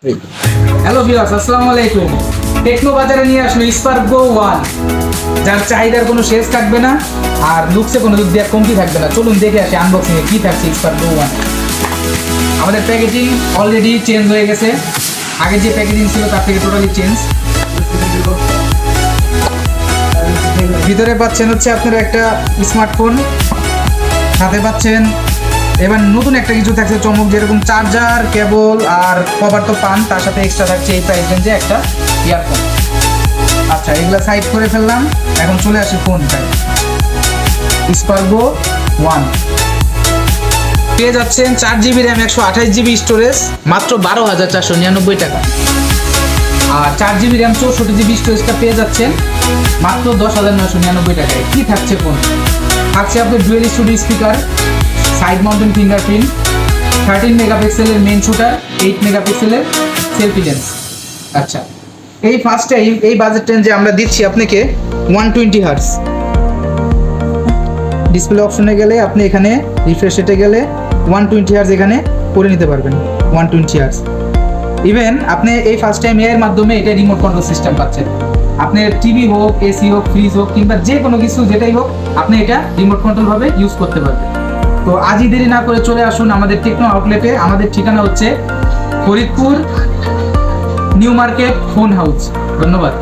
Hello viewers, আসসালামু আলাইকুম। Techno বাজারে নিয়ে আসলো স্পার্ক গো 1, যার চাহিদার কোনো শেষ থাকবে না আর লুকসে কোনো দিক দিয়ে কমতি থাকবে না। চলুন দেখে আসি আনবক্সিং এ কি থাকছে স্পার্ক গো 1। আমাদের প্যাকেজিং অলরেডি চেঞ্জ হয়ে গেছে, আগে যে প্যাকেজিং ছিল তার থেকে টোটালি চেঞ্জ। ভিতরে পাচ্ছেন হচ্ছে আপনারা একটা স্মার্টফোন, সাথে পাচ্ছেন এবার নতুন একটা কিছু থাকছে চমক, যেরকম চার্জার, কেবল আর কভার তো পান, তার সাথে এক্সট্রা থাকছে এই প্রাইস রেঞ্জে একটা ইয়ারফোন। আচ্ছা, এগুলা সাইড করে ফেললাম, এখন চলে আসি ফোনটায়। স্পার্ক গো 1 পেয়ে যাচ্ছেন 4GB র্যাম, 128GB স্টোরেজ, মাত্র 12,499 টাকা। আর 4GB র্যাম 64GB স্টোরেজটা পেয়ে যাচ্ছেন মাত্র 10,999 টাকায়। কি থাকছে ফোন? থাকছে আপনার dual studio speaker, side mountain fingerprint, 13 মেগাপিক্সেলের মেইন শুটার, 8 মেগাপিক্সেলের সেলফি লেন্স। আচ্ছা, এই ফার্স্ট টাইম এই বাজেট রেঞ্জে আমরা দিচ্ছি আপনাকে 120 হার্টজ ডিসপ্লে অপশনে গেলে আপনি এখানে রিফ্রেশ রেটে গেলে 120 হার্টজ এখানে করে নিতে পারবেন। 120 হার্টজ ইভেন আপনি এই ফার্স্ট টাইম এর মাধ্যমে এটা রিমোট কন্ট্রোল সিস্টেম পাচ্ছেন। আপনার টিভি হোক, এসি হোক, ফ্রিজ হোক, কিংবা যে কোনো কিছু যেটাই হোক, আপনি এটা রিমোট কন্ট্রোল ভাবে ইউজ করতে পারবেন। তো আজই দেরি না করে চলে আসুন আমাদের টেকনো আউটলেটে। আমাদের ঠিকানা হচ্ছে Faridpur new market phone house. ধন্যবাদ।